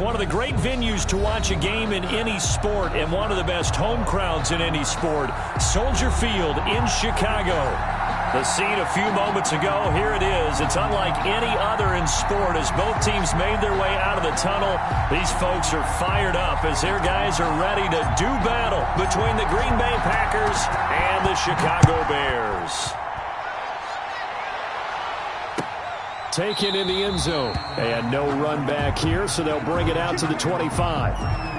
one of the great venues to watch a game in any sport and one of the best home crowds in any sport. Soldier Field in Chicago. The scene a few moments ago, here it is. It's unlike any other in sport as both teams made their way out of the tunnel. These folks are fired up as their guys are ready to do battle between the Green Bay Packers and the Chicago Bears. Taken in the end zone. And no run back here, so they'll bring it out to the 25.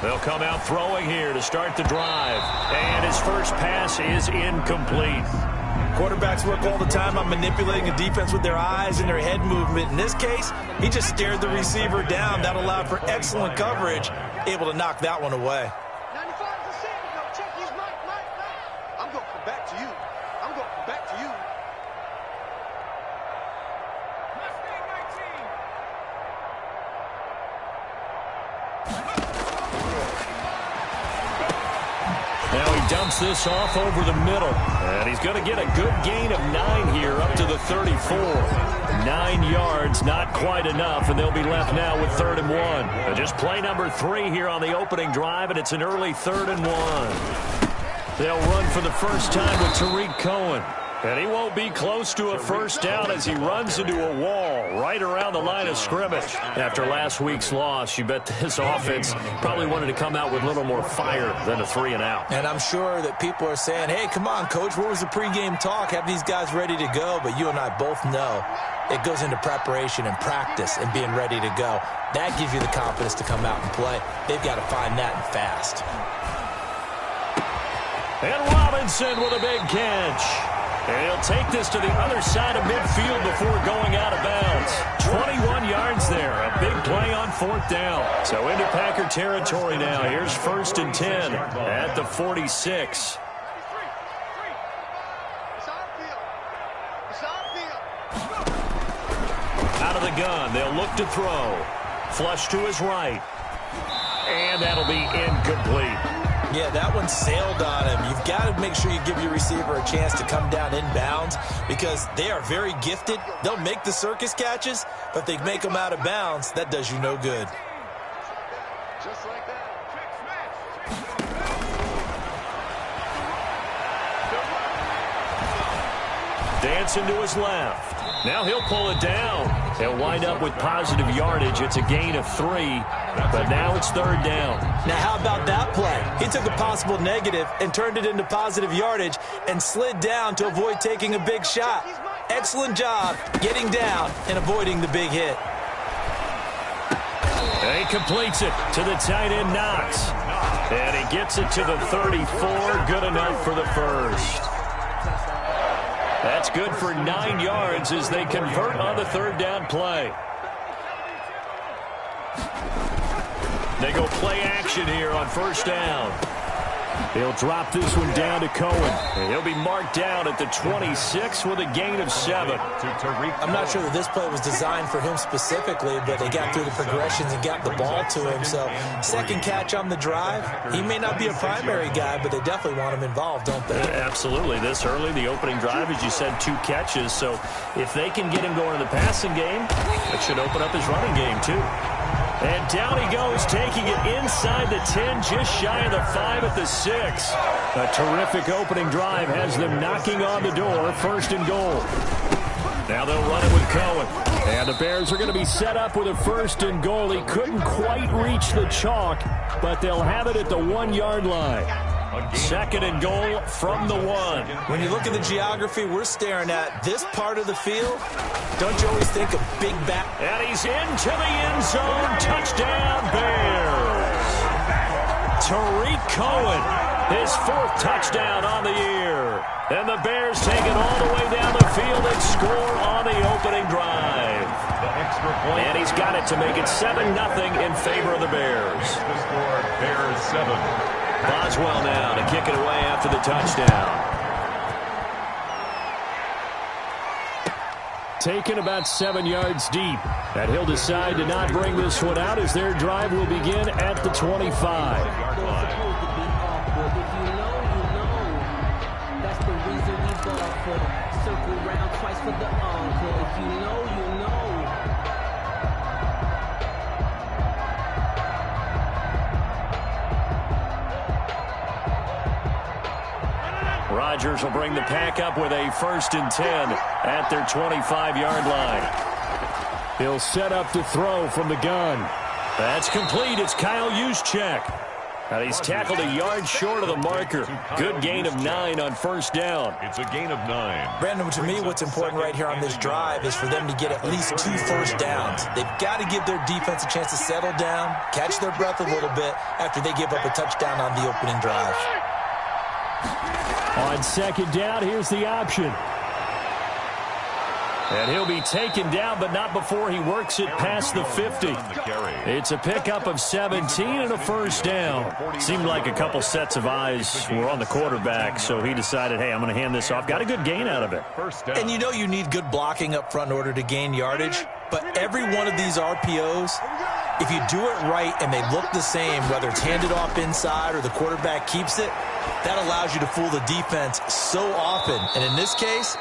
They'll come out throwing here to start the drive. And his first pass is incomplete. Quarterbacks work all the time on manipulating a defense with their eyes and their head movement. In this case, he just stared the receiver down. That allowed for excellent coverage, able to knock that one away. 95 to 7. Check his mic. I'm going to come back to you. Now he dumps this off over the middle. And he's going to get a good gain of 9 here up to the 34. 9 yards, not quite enough, and they'll be left now with 3rd and 1. Just play number 3 here on the opening drive, and it's an early 3rd and 1. They'll run for the first time with Tariq Cohen. And he won't be close to a first down as he runs into a wall right around the line of scrimmage. After last week's loss, you bet this offense probably wanted to come out with a little more fire than a 3-and-out. And I'm sure that people are saying, hey, come on, Coach, where was the pregame talk? Have these guys ready to go? But you and I both know it goes into preparation and practice and being ready to go. That gives you the confidence to come out and play. They've got to find that and fast. And Robinson with a big catch. And he'll take this to the other side of midfield before going out of bounds. 21 yards there. A big play on 4th down. So into Packer territory now. Here's 1st and 10 at the 46. Out of the gun. They'll look to throw. Flush to his right. And that'll be incomplete. Yeah, that one sailed on him. You've got to make sure you give your receiver a chance to come down inbounds because they are very gifted. They'll make the circus catches, but they make them out of bounds. That does you no good. Just like that. Dancing to his left. Now he'll pull it down. He'll wind up with positive yardage. It's a gain of 3, but now it's 3rd down. Now how about that play? He took a possible negative and turned it into positive yardage and slid down to avoid taking a big shot. Excellent job getting down and avoiding the big hit. And he completes it to the tight end Knox. And he gets it to the 34. Good enough for the first. That's good for 9 yards as they convert on the 3rd down play. They go play action here on 1st down. He'll drop this one down to Cohen. And he'll be marked down at the 26 with a gain of 7. I'm not sure that this play was designed for him specifically, but they got through the progressions and got the ball to him. So 2nd catch on the drive. He may not be a primary guy, but they definitely want him involved, don't they? Absolutely. This early, the opening drive, as you said, 2 catches. So if they can get him going in the passing game, it should open up his running game too. And down he goes, taking it inside the 10, just shy of the 5 at the 6. A terrific opening drive has them knocking on the door, 1st and goal. Now they'll run it with Cohen. And the Bears are going to be set up with a 1st and goal. He couldn't quite reach the chalk, but they'll have it at the 1-yard line. 2nd and goal from the 1. When you look at the geography we're staring at, this part of the field, don't you always think of big back? And he's into the end zone. Touchdown, Bears. Tariq Cohen His 4th touchdown on the year. And the Bears take it all the way down the field and score on the opening drive. And he's got it to make it 7-0 in favor of the Bears. The score, Bears 7. Boswell now to kick it away after the touchdown. Taken about 7 yards deep. And he'll decide to not bring this one out as their drive will begin at the 25. Circle round twice for the encore. If you know, you know. Rodgers will bring the pack up with a 1st and 10 at their 25-yard line. He'll set up to throw from the gun. That's complete. It's Kyle Juszczyk. And he's tackled a yard short of the marker. Good gain of 9 on 1st down. It's a gain of 9. Brandon, to me, what's important right here on this drive is for them to get at least 2 first downs. They've got to give their defense a chance to settle down, catch their breath a little bit after they give up a touchdown on the opening drive. On 2nd down, here's the option. And he'll be taken down, but not before he works it past the 50. It's a pickup of 17 and a 1st down. Seemed like a couple sets of eyes were on the quarterback, so he decided, hey, I'm going to hand this off. Got a good gain out of it. And you know you need good blocking up front in order to gain yardage, but every one of these RPOs, if you do it right and they look the same, whether it's handed off inside or the quarterback keeps it, that allows you to fool the defense so often. And in this case,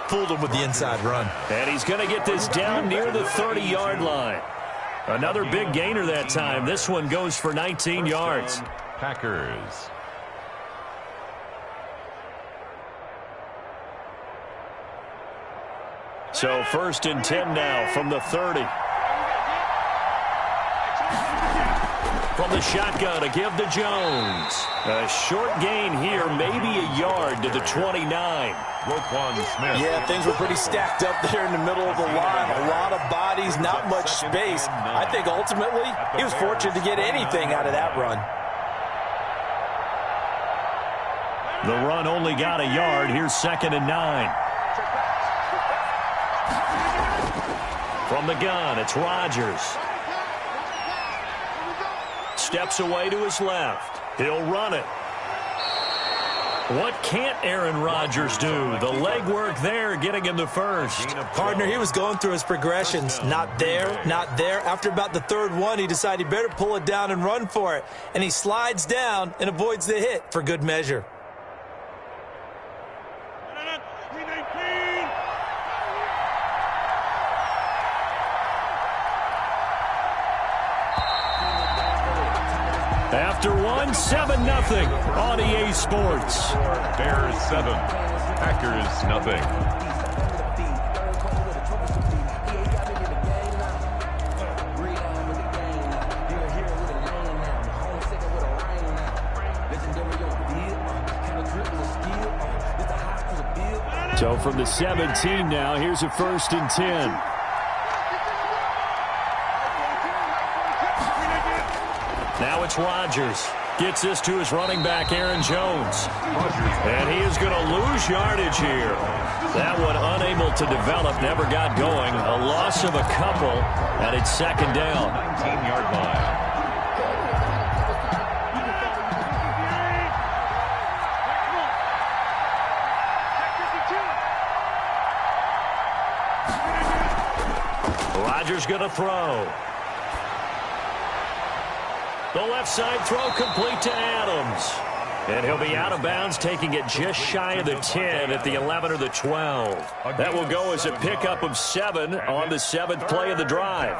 fooled him with the inside run. And he's going to get this down near the 30-yard line. Another big gainer that time. This one goes for 19 yards. Packers. So 1st and 10 now from the 30. From the shotgun to give to Jones. A short gain here, maybe a yard to the 29. Smith. Yeah, things were pretty stacked up there in the middle of the line. A lot of bodies, not much space. I think ultimately he was fortunate to get anything out of that run. The run only got a yard. Here's 2nd and 9. From the gun, it's Rodgers. Steps away to his left. He'll run it. What can't Aaron Rodgers do? The legwork there getting him the 1st. Partner, he was going through his progressions. Not there, not there. After about the 3rd one, he decided he better pull it down and run for it. And he slides down and avoids the hit for good measure. After one, 7-0 on EA Sports. Bears 7, Packers nothing. So from the 17 now, here's a 1st and 10. Now it's Rodgers. Gets this to his running back, Aaron Jones. And he is going to lose yardage here. That one unable to develop, never got going. A loss of a couple, and it's 2nd down. 19-yard line. Rodgers going to throw. The left side throw complete to Adams. And he'll be out of bounds, taking it just shy of the 10 at the 11 or the 12. That will go as a pickup of 7 on the 7th play of the drive.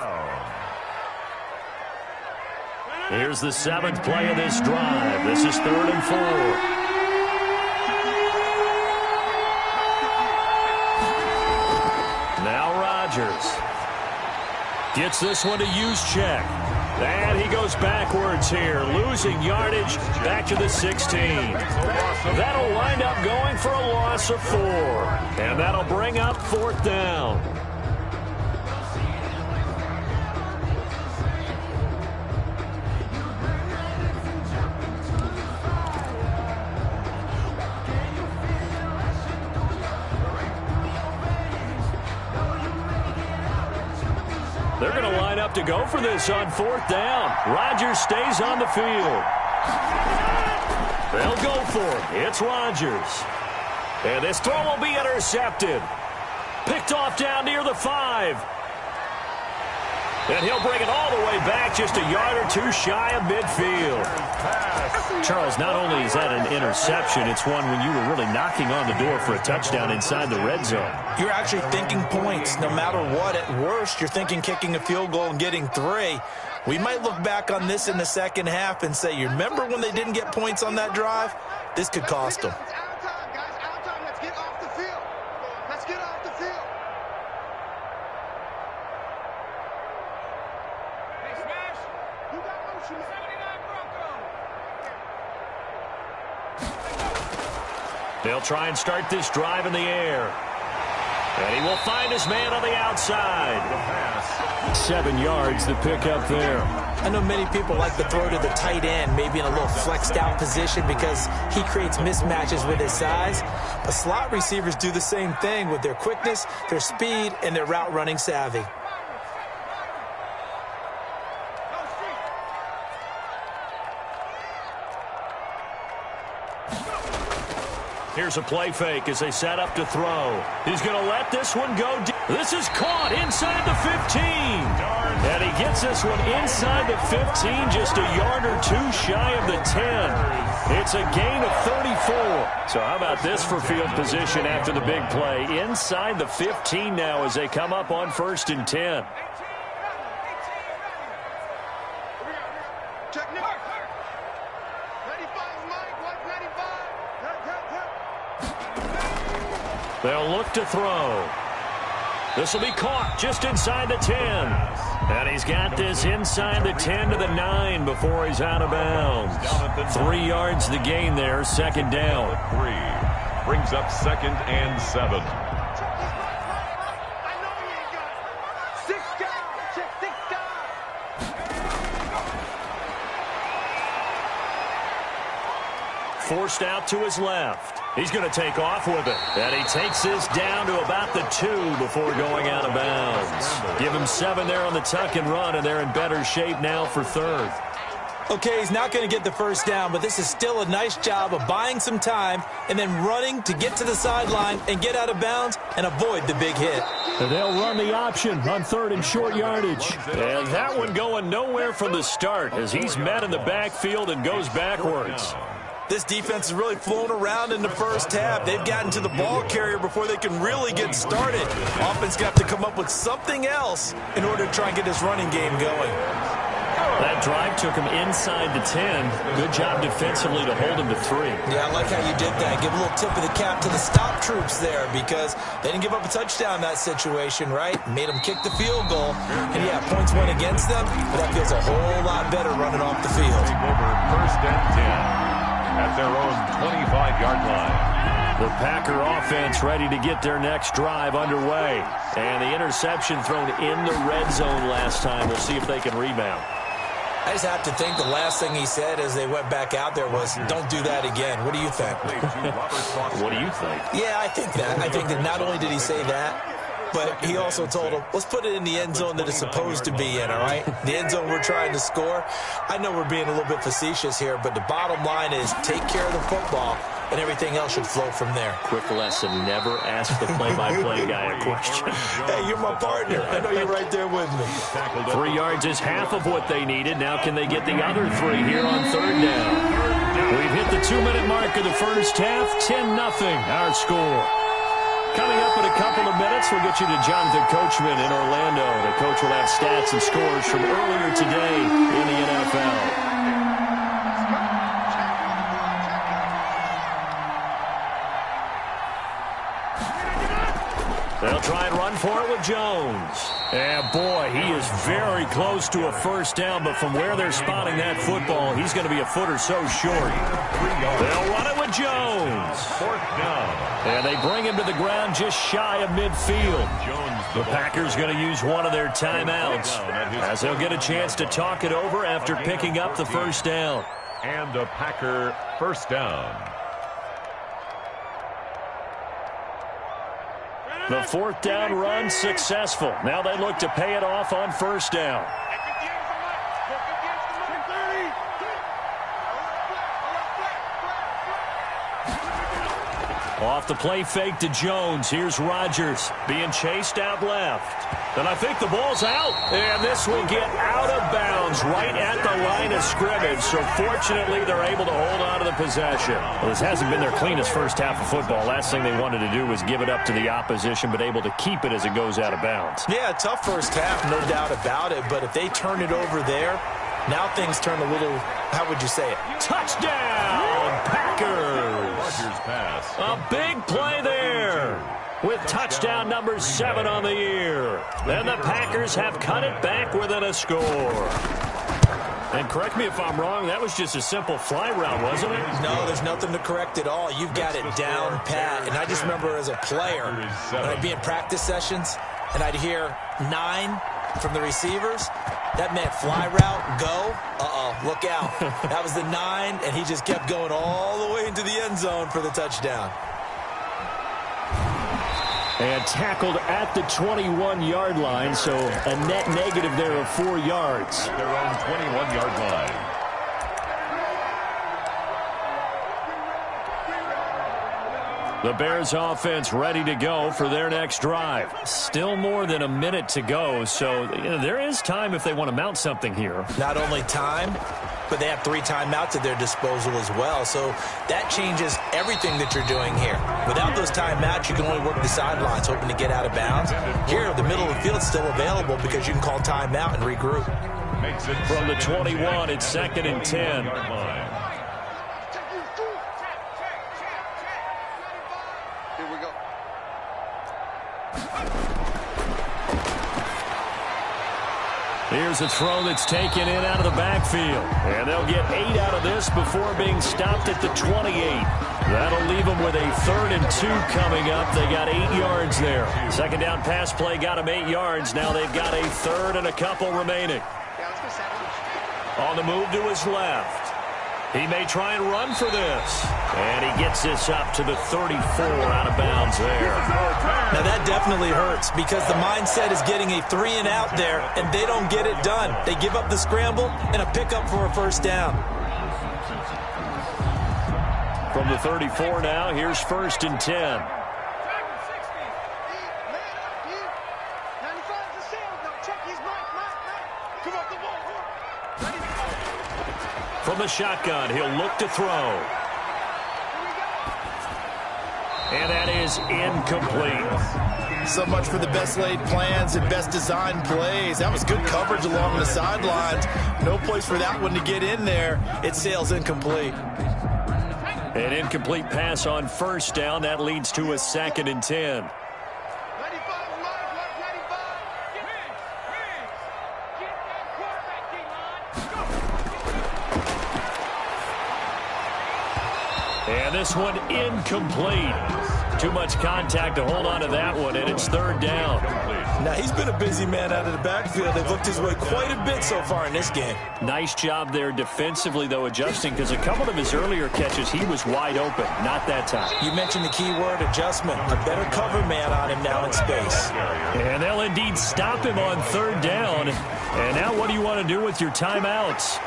Here's the 7th play of this drive. This is 3rd and 4. Now Rodgers gets this one to Juszczyk. And he goes backwards here, losing yardage back to the 16. That'll wind up going for a loss of 4. And that'll bring up 4th down. They're going to line up to go for this on 4th down. Rodgers stays on the field. They'll go for it. It's Rodgers. And this throw will be intercepted. Picked off down near the 5. And he'll bring it all the way back just a yard or two shy of midfield. Charles, not only is that an interception, it's one when you were really knocking on the door for a touchdown inside the red zone. You're actually thinking points. No matter what, at worst, you're thinking kicking a field goal and getting 3. We might look back on this in the second half and say, you remember when they didn't get points on that drive? This could cost them. They'll try and start this drive in the air. And he will find his man on the outside. 7 yards, the pickup there. I know many people like to throw to the tight end, maybe in a little flexed out position because he creates mismatches with his size. But slot receivers do the same thing with their quickness, their speed, and their route running savvy. Here's a play fake as they set up to throw. He's going to let this one go deep. This is caught inside the 15. And he gets this one inside the 15, just a yard or two shy of the 10. It's a gain of 34. So how about this for field position after the big play? Inside the 15 now as they come up on 1st and 10. They'll look to throw. This will be caught just inside the 10. And he's got this inside the 10 to the 9 before he's out of bounds. 3 yards the gain there, 2nd down. 3 brings up 2nd and 7. Forced out to his left. He's going to take off with it. And he takes this down to about the 2 before going out of bounds. Give him 7 there on the tuck and run, and they're in better shape now for 3rd. Okay, he's not going to get the first down, but this is still a nice job of buying some time and then running to get to the sideline and get out of bounds and avoid the big hit. And they'll run the option on 3rd and short yardage. And that one going nowhere from the start as he's met in the backfield and goes backwards. This defense is really flown around in the first half. They've gotten to the ball carrier before they can really get started. Offense got to come up with something else in order to try and get this running game going. That drive took him inside the 10. Good job defensively to hold him to 3. Yeah, I like how you did that. Give a little tip of the cap to the stop troops there because they didn't give up a touchdown in that situation, right? Made them kick the field goal. And, yeah, points went against them, but that feels a whole lot better running off the field. Take over 1st and 10. At their own 25-yard line. The Packer offense ready to get their next drive underway. And the interception thrown in the red zone last time. We'll see if they can rebound. I just have to think the last thing he said as they went back out there was, don't do that again. What do you think? What do you think? Yeah, I think that. I think that not only did he say that, but he also told him, let's put it in the end zone that it's supposed to be in, all right? The end zone we're trying to score. I know we're being a little bit facetious here, but the bottom line is take care of the football, and everything else should flow from there. Quick lesson, never ask the play-by-play guy a question. Hey, you're my partner. I know you're right there with me. 3 yards is half of what they needed. Now can they get the other 3 here on 3rd down? We've hit the 2-minute mark of the first half. 10-0 our score. Coming up in a couple of minutes, we'll get you to Jonathan Coachman in Orlando. The coach will have stats and scores from earlier today in the NFL. They'll try and run for it with Jones. And, boy, he is very close to a first down, but from where they're spotting that football, he's going to be a foot or so short. They'll run it with Jones. 4th down. And they bring him to the ground just shy of midfield. The Packers going to use one of their timeouts as they'll get a chance to talk it over after picking up the first down. And a Packer first down. The fourth down run successful. Now they look to pay it off on first down. Off the play fake to Jones. Here's Rodgers being chased out left. And I think the ball's out. And this will get out of bounds right at the line of scrimmage. So fortunately, they're able to hold on to the possession. Well, this hasn't been their cleanest first half of football. Last thing they wanted to do was give it up to the opposition, but able to keep it as it goes out of bounds. Yeah, tough first half, no doubt about it. But if they turn it over there, now things turn a little, how would you say it? Touchdown, Packers! Pass. A big play there with touchdown number 7 on the year. Then the Packers have cut it back within a score. And correct me if I'm wrong, that was just a simple fly route, wasn't it? No, there's nothing to correct at all. You've got it down pat. And I just remember as a player, when I'd be in practice sessions and I'd hear 9 from the receivers, that meant fly route, go, look out. That was the 9, and he just kept going all the way into the end zone for the touchdown. And tackled at the 21-yard line, so a net negative there of 4 yards. Their own 21-yard line. The Bears offense ready to go for their next drive. Still more than a minute to go, so there is time if they want to mount something here. Not only time, but they have 3 timeouts at their disposal as well. So that changes everything that you're doing here. Without those timeouts, you can only work the sidelines, hoping to get out of bounds. Here, the middle of the field is still available because you can call timeout and regroup. From the 21, it's 2nd and 10. Here's a throw that's taken in out of the backfield. And they'll get 8 out of this before being stopped at the 28. That'll leave them with a 3rd and 2 coming up. They got 8 yards there. Second down pass play got them 8 yards. Now they've got a 3rd and a couple remaining. On the move to his left. He may try and run for this. And he gets this up to the 34 out of bounds there. Now that definitely hurts because the mindset is getting a 3 and out there, and they don't get it done. They give up the scramble and a pickup for a first down. From the 34 now, here's 1st and 10. From the shotgun, he'll look to throw. And that is incomplete. So much for the best laid plans and best designed plays. That was good coverage along the sidelines. No place for that one to get in there. It sails incomplete. An incomplete pass on first down. That leads to a 2nd and 10. And this one incomplete. Too much contact to hold on to that one, and it's 3rd down. Now, he's been a busy man out of the backfield. They've looked his way quite a bit so far in this game. Nice job there defensively, though, adjusting, because a couple of his earlier catches, he was wide open. Not that time. You mentioned the key word, adjustment. A better cover man on him now in space. And they'll indeed stop him on 3rd down. And now what do you want to do with your timeouts?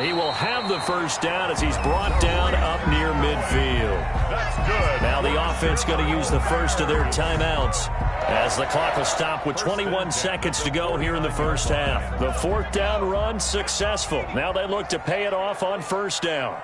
He will have the first down as he's brought down up near midfield. That's good. Now the offense going to use the first of their timeouts as the clock will stop with 21 seconds to go here in the first half. The 4th down run successful. Now they look to pay it off on first down.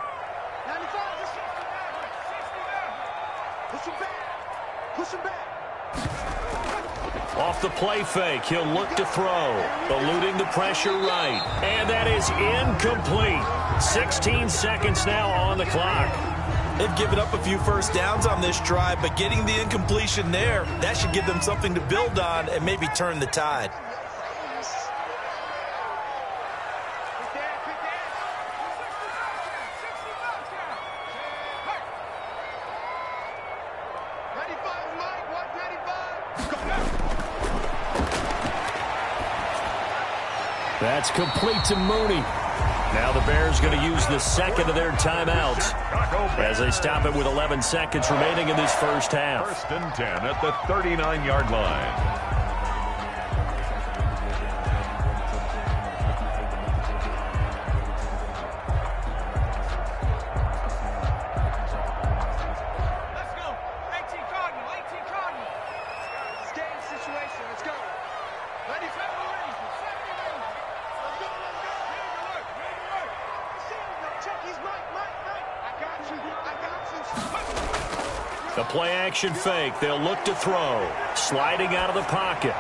Off the play fake, he'll look to throw, eluding the pressure right. And that is incomplete. 16 seconds now on the clock. They've given up a few first downs on this drive, but getting the incompletion there, that should give them something to build on and maybe turn the tide. That's complete to Mooney. Now the Bears going to use the second of their timeouts as they stop it with 11 seconds remaining in this first half. 1st and 10 at the 39-yard line. The play-action fake. They'll look to throw. Sliding out of the pocket.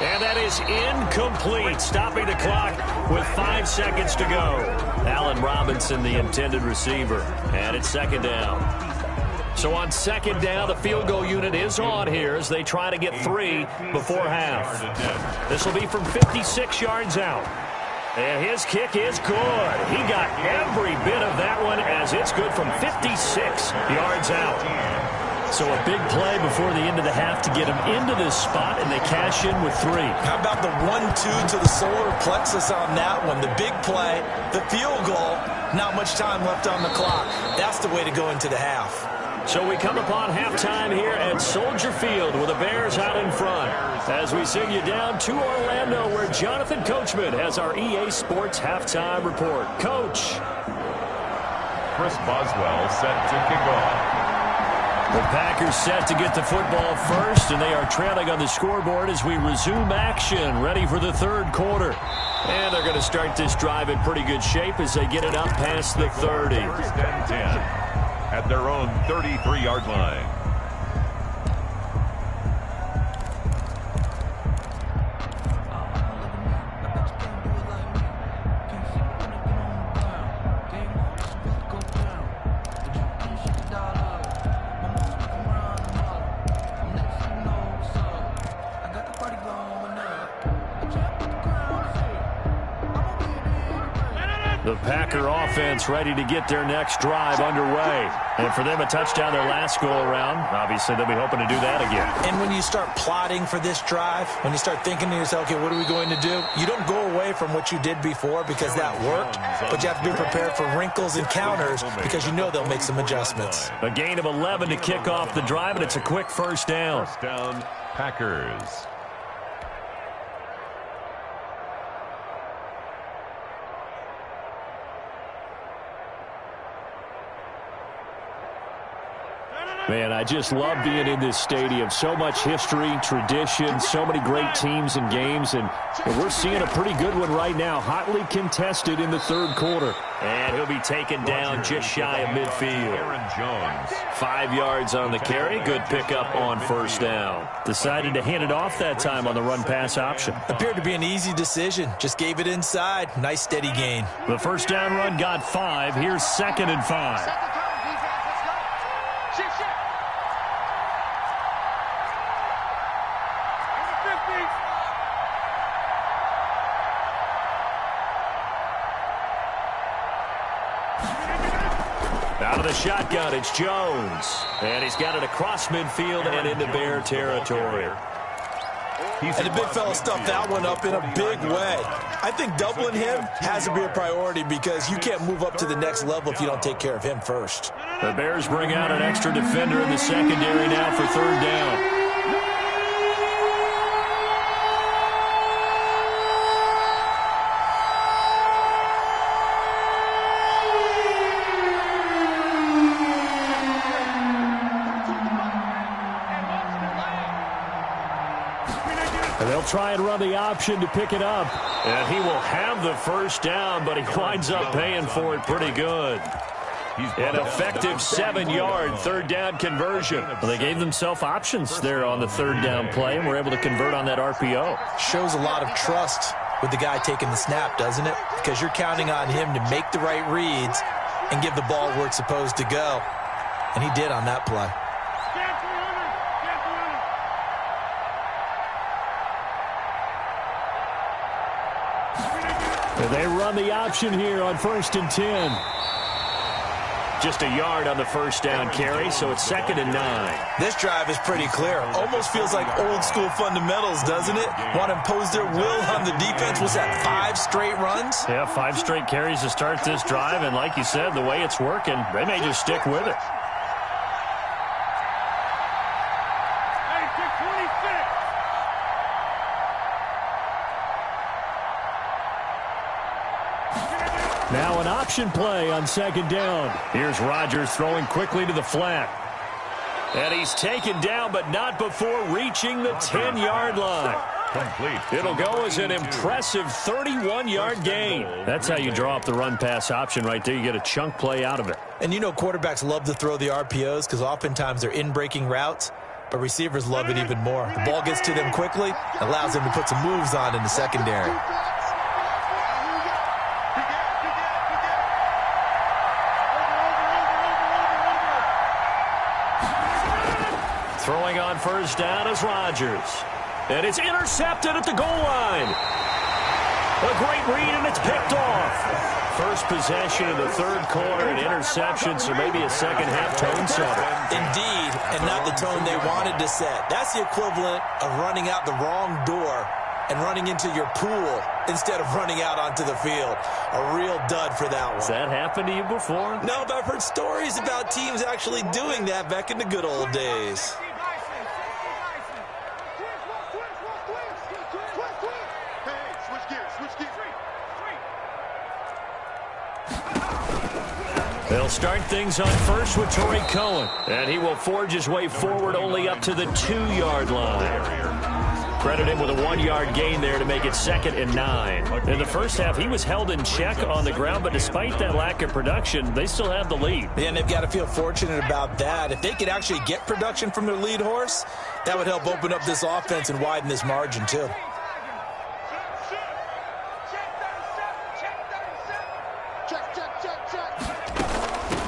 And that is incomplete. Stopping the clock with 5 seconds to go. Allen Robinson, the intended receiver. And it's 2nd down. So on 2nd down, the field goal unit is on here as they try to get 3 before half. This will be from 56 yards out. And his kick is good. He got every bit of that one as it's good from 56 yards out. So a big play before the end of the half to get him into this spot, and they cash in with 3. How about the 1-2 to the solar plexus on that one? The big play, the field goal, not much time left on the clock. That's the way to go into the half. So we come upon halftime here at Soldier Field with the Bears out in front as we send you down to Orlando where Jonathan Coachman has our EA Sports halftime report. Coach. Chris Boswell set to kick off. The Packers set to get the football first, and they are trailing on the scoreboard as we resume action, ready for the 3rd quarter. And they're going to start this drive in pretty good shape as they get it up past the 30. 1st and 10. At their own 33-yard line. The Packer offense ready to get their next drive underway. And for them, a touchdown their last go-around. Obviously, they'll be hoping to do that again. And when you start plotting for this drive, when you start thinking to yourself, okay, what are we going to do? You don't go away from what you did before because that worked, but you have to be prepared for wrinkles and counters because you know they'll make some adjustments. A gain of 11 to kick off the drive, and it's a quick 1st down. 1st down, Packers. Man, I just love being in this stadium. So much history, tradition, so many great teams and games, and we're seeing a pretty good one right now, hotly contested in the 3rd quarter. And he'll be taken down just shy of midfield. 5 yards on the carry. Good pickup on 1st down. Decided to hand it off that time on the run-pass option. Appeared to be an easy decision. Just gave it inside. Nice steady gain. The 1st down run got 5. Here's 2nd and 5. Out of the shotgun, it's Jones. And he's got it across midfield and into Bear territory. And the big fella stuffed that one up in a big way. I think doubling him has to be a priority because you can't move up to the next level if you don't take care of him first. The Bears bring out an extra defender in the secondary now for 3rd down. And they'll try and run the option to pick it up. And he will have the 1st down, but he winds up paying for it pretty good. An effective 7-yard 3rd down conversion. Well, they gave themselves options there on the 3rd down play, and were able to convert on that RPO. Shows a lot of trust with the guy taking the snap, doesn't it? Because you're counting on him to make the right reads and give the ball where it's supposed to go. And he did on that play. And they run the option here on 1st and 10. Just a yard on the first down carry, so it's 2nd and 9. This drive is pretty clear. Almost feels like old school fundamentals, doesn't it? Want to impose their will on the defense. Was that 5 straight runs? Yeah, 5 straight carries to start this drive, and like you said, the way it's working, they may just stick with it. Now an option play on 2nd down. Here's Rodgers throwing quickly to the flat. And he's taken down, but not before reaching the 10-yard line. Complete. It'll go as an impressive 31-yard gain. That's how you draw up the run-pass option right there. You get a chunk play out of it. And you know quarterbacks love to throw the RPOs because oftentimes they're in-breaking routes, but receivers love it even more. The ball gets to them quickly, allows them to put some moves on in the secondary. Throwing on first down is Rodgers. And it's intercepted at the goal line. A great read, and it's picked off. First possession of the 3rd quarter, an interception, so maybe a second-half tone setter. Indeed, and not the tone they wanted to set. That's the equivalent of running out the wrong door and running into your pool instead of running out onto the field. A real dud for that one. Has that happened to you before? No, but I've heard stories about teams actually doing that back in the good old days. They'll start things on first with Torrey Cohen. And he will forge his way forward only up to the 2-yard line. Credit him with a 1-yard gain there to make it 2nd and 9. In the first half, he was held in check on the ground, but despite that lack of production, they still have the lead. Yeah, and they've got to feel fortunate about that. If they could actually get production from their lead horse, that would help open up this offense and widen this margin too.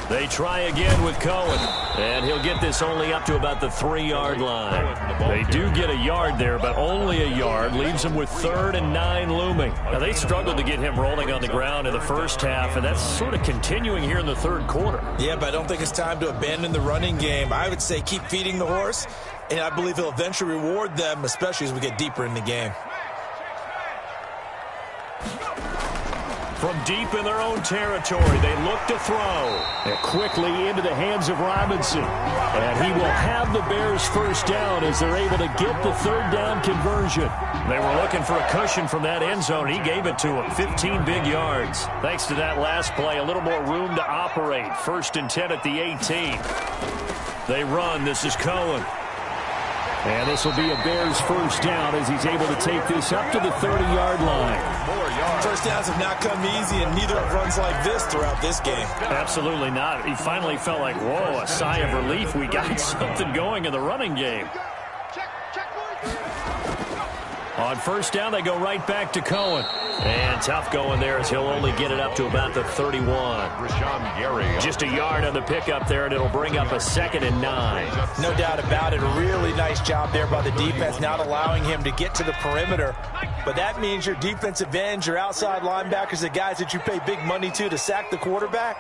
They try again with Cohen, and he'll get this only up to about the 3-yard line. They do get a yard there, but only a yard. Leaves them with 3rd and 9 looming. Now, they struggled to get him rolling on the ground in the first half, and that's sort of continuing here in the 3rd quarter. Yeah, but I don't think it's time to abandon the running game. I would say keep feeding the horse, and I believe he'll eventually reward them, especially as we get deeper in the game. From deep in their own territory, they look to throw. And quickly into the hands of Robinson. And he will have the Bears first down as they're able to get the 3rd down conversion. They were looking for a cushion from that end zone. He gave it to him. 15 big yards. Thanks to that last play, a little more room to operate. 1st and 10 at the 18. They run. This is Cohen. And this will be a Bears first down as he's able to take this up to the 30-yard line. First downs have not come easy, and neither have runs like this throughout this game. Absolutely not. He finally felt like, whoa, a sigh of relief. We got something going in the running game. On first down, they go right back to Cohen. And tough going there as he'll only get it up to about the 31. Just a yard on the pickup there, and it'll bring up a 2nd and 9. No doubt about it. A really nice job there by the defense, not allowing him to get to the perimeter. But that means your defensive ends, your outside linebackers, the guys that you pay big money to sack the quarterback,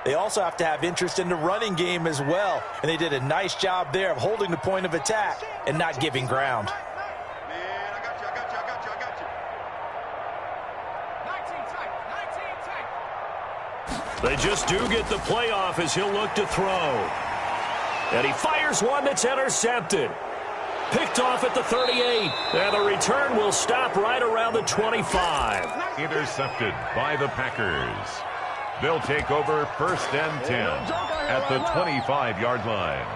they also have to have interest in the running game as well. And they did a nice job there of holding the point of attack and not giving ground. They just do get the playoff as he'll look to throw. And he fires one that's intercepted. Picked off at the 38. And the return will stop right around the 25. Intercepted by the Packers. They'll take over 1st and 10 at the 25-yard line.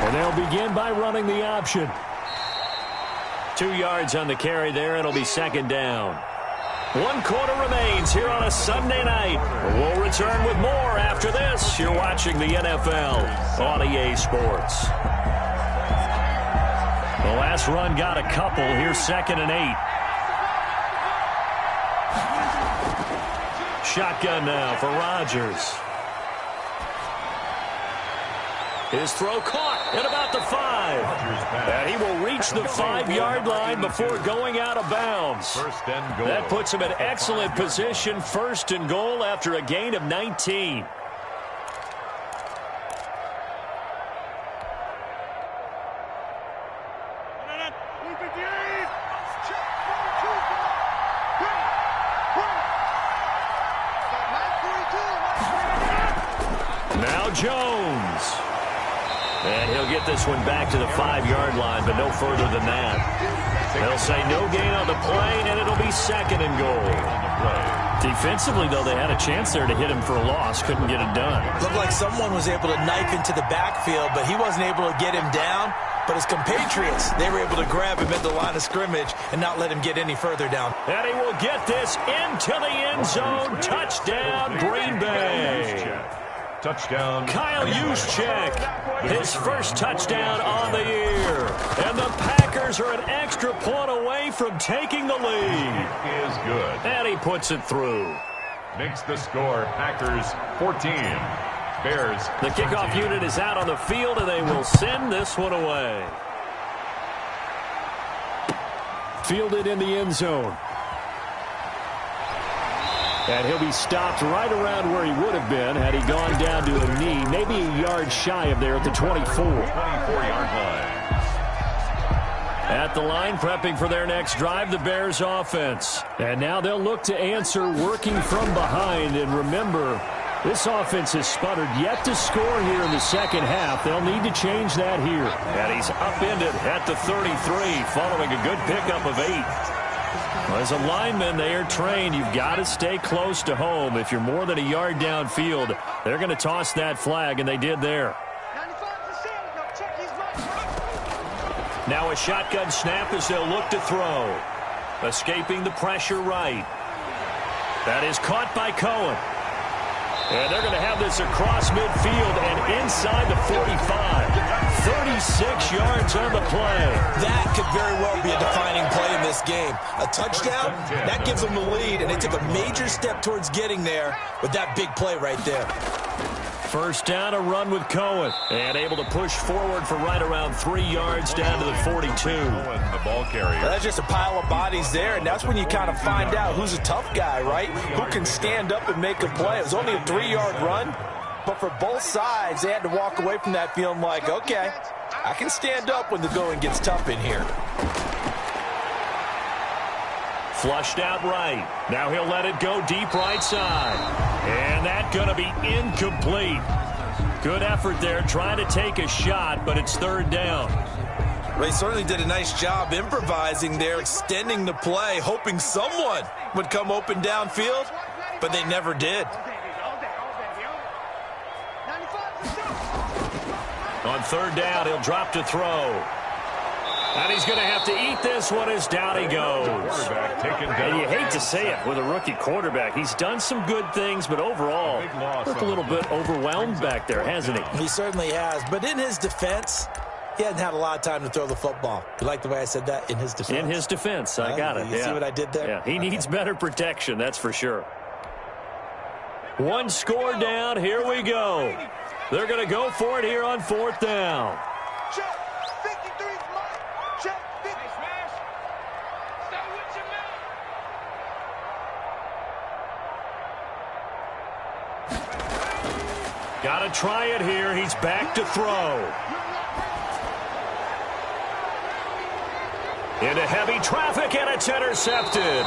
And they'll begin by running the option. 2 yards on the carry there. It'll be 2nd down. 1 quarter remains here on a Sunday night. We'll return with more after this. You're watching the NFL on EA Sports. The last run got a couple. Here's 2nd and 8. shotgun now for Rodgers. His throw caught at about the 5. And he will reach the 5-yard line before going out of bounds. First and goal. That puts him in excellent position, first and goal after a gain of 19. Now Jones. And he'll get this one back to the 5-yard line, but no further than that. They'll say no gain on the play, and it'll be second and goal. Defensively, though, they had a chance there to hit him for a loss. Couldn't get it done. Looked like someone was able to knife into the backfield, but he wasn't able to get him down. But his compatriots, they were able to grab him at the line of scrimmage and not let him get any further down. And he will get this into the end zone. Touchdown, Green Bay. Touchdown. Kyle Juszczyk, his first touchdown on the year. And the Packers are an extra point away from taking the lead. Is good. And he puts it through. Makes the score Packers 14. Bears. The kickoff unit is out on the field, and they will send this one away. Fielded in the end zone. And he'll be stopped right around where he would have been had he gone down to a knee, maybe a yard shy of there at the 24. 24-yard line. At the line, prepping for their next drive, the Bears offense. And now they'll look to answer working from behind. And remember, this offense has sputtered yet to score here in the second half. They'll need to change that here. And he's upended at the 33 following a good pickup of 8. As a lineman, they are trained. You've got to stay close to home. If you're more than a yard downfield, they're going to toss that flag, and they did there. Now a shotgun snap as they'll look to throw. Escaping the pressure right. That is caught by Cohen. And they're going to have this across midfield and inside the 45. 36 yards on the play. That could very well be a defining play in this game. A touchdown, that gives them the lead, and they took a major step towards getting there with that big play right there. First down, a run with Cohen. And able to push forward for right around 3 yards down to the 42. The ball carrier. That's just a pile of bodies there, and that's when you kind of find out who's a tough guy, right? Who can stand up and make a play. It was only a 3-yard run, but for both sides, they had to walk away from that feeling like, okay, I can stand up when the going gets tough in here. Flushed out right. Now he'll let it go deep right side. And that's going to be incomplete. Good effort there trying to take a shot, but it's third down. They certainly did a nice job improvising there, extending the play, hoping someone would come open downfield, but they never did. On third down, he'll drop to throw. And he's going to have to eat this one as down he goes. And you hate to say it with a rookie quarterback. He's done some good things, but overall, looked a little bit overwhelmed back there, hasn't he? He certainly has. But in his defense, he hadn't had a lot of time to throw the football. You like the way I said that? In his defense. In his defense. I got it. You see what I did there? Yeah, he needs better protection, that's for sure. One score down. Here we go. They're going to go for it here on fourth down. Got to try it here. He's back to throw. Into heavy traffic, and it's intercepted.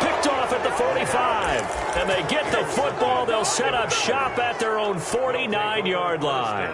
Picked off at the 45. And they get the football. They'll set up shop at their own 49-yard line.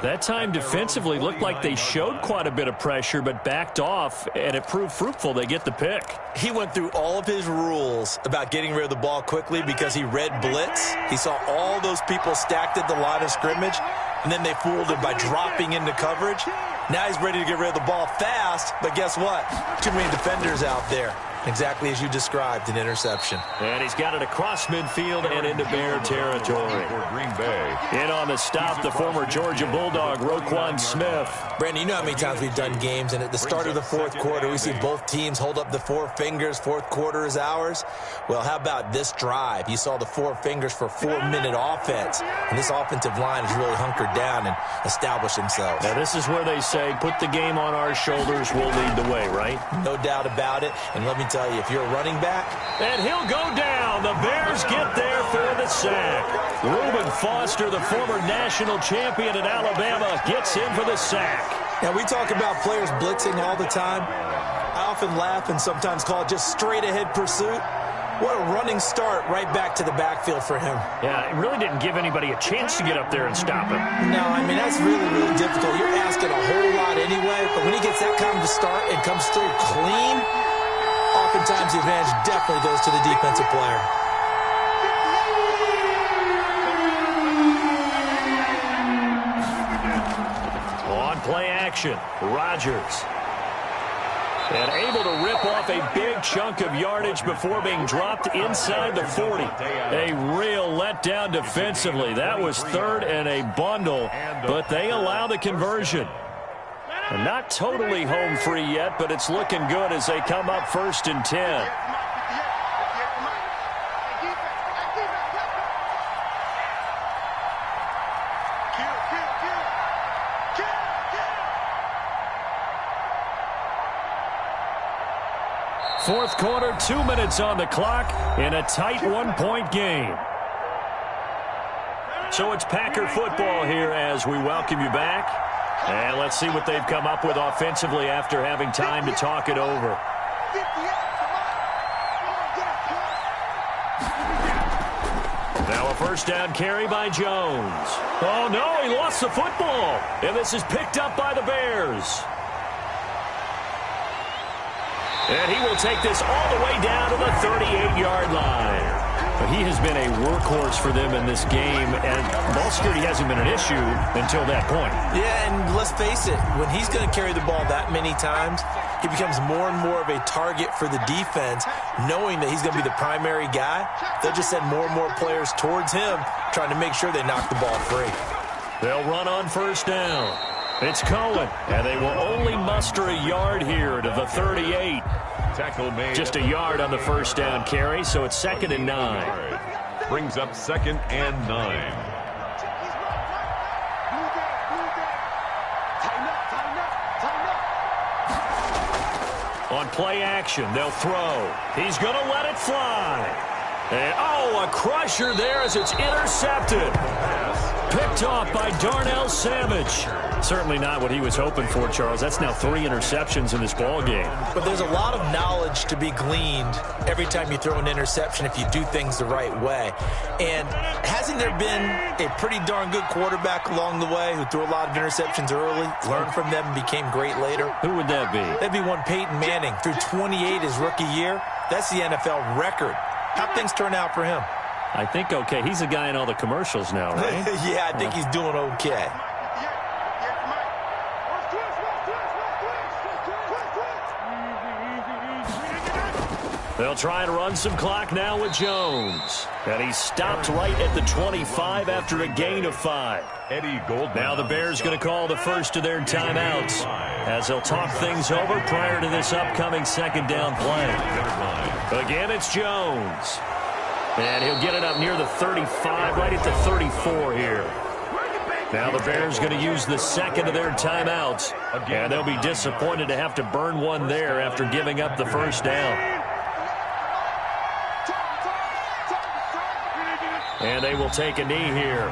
That time defensively looked like they showed quite a bit of pressure, but backed off, and it proved fruitful. They get the pick. He went through all of his rules about getting rid of the ball quickly because he read blitz. He saw all those people stacked at the line of scrimmage, and then they fooled him by dropping into coverage. Now he's ready to get rid of the ball fast, but guess what? Too many defenders out there. Exactly as you described, an interception. And he's got it across midfield and into Bear territory. For Green Bay. In on the stop, the former Georgia Bulldog, Roquan Smith. Brandon, you know how many times we've done games, and at the start of the fourth quarter, we see both teams hold up the four fingers. Fourth quarter is ours. Well, how about this drive? You saw the four fingers for 4-minute offense, and this offensive line has really hunkered down and established themselves. Now, this is where they say, put the game on our shoulders, we'll lead the way, right? No doubt about it, and let me tell you, if you're a running back... And he'll go down. The Bears get there for the sack. Reuben Foster, the former national champion at Alabama, gets in for the sack. Now, we talk about players blitzing all the time. I often laugh and sometimes call it just straight-ahead pursuit. What a running start right back to the backfield for him. Yeah, it really didn't give anybody a chance to get up there and stop him. No, I mean, that's really, really difficult. You're asking a whole lot anyway, but when he gets that kind of a start and comes through clean, oftentimes the advantage definitely goes to the defensive player. On play action, Rodgers. And able to rip off a big chunk of yardage before being dropped inside the 40. A real letdown defensively. That was third and a bundle, but they allow the conversion. And not totally home free yet, but it's looking good as they come up 1st and 10. Fourth quarter, 2 minutes on the clock in a tight one-point game. So it's Packer football here as we welcome you back. And let's see what they've come up with offensively after having time to talk it over. Now a first down carry by Jones. Oh, no, he lost the football. And this is picked up by the Bears. And he will take this all the way down to the 38-yard line. But he has been a workhorse for them in this game, and ball security hasn't been an issue until that point. Yeah, and let's face it, when he's going to carry the ball that many times, he becomes more and more of a target for the defense, knowing that he's going to be the primary guy. They'll just send more and more players towards him, trying to make sure they knock the ball free. They'll run on first down. It's Cohen, and they will only muster a yard here to the 38. Tackle made. Just a yard on the first down carry, so it's 2nd and 9. Brings up 2nd and 9. On play action, they'll throw. He's going to let it fly. And, oh, a crusher there as it's intercepted. Picked off by Darnell Savage. Certainly not what he was hoping for, Charles. That's now 3 interceptions in this ball game. But there's a lot of knowledge to be gleaned every time you throw an interception if you do things the right way. And hasn't there been a pretty darn good quarterback along the way who threw a lot of interceptions early, learned from them, and became great later? Who would that be? That'd be one Peyton Manning. Threw 28 his rookie year. That's the NFL record. How'd things turn out for him? I think okay. He's a guy in all the commercials now, right? Yeah, I think he's doing okay. They'll try and run some clock now with Jones. And he stopped right at the 25 after a gain of 5. Eddie Goldman. Now the Bears going to call the first of their timeouts as they'll talk things over prior to this upcoming 2nd down play. Again, it's Jones. And he'll get it up near the 35, right at the 34 here. Now the Bears going to use the 2nd of their timeouts. And they'll be disappointed to have to burn one there after giving up the first down. And they will take a knee here.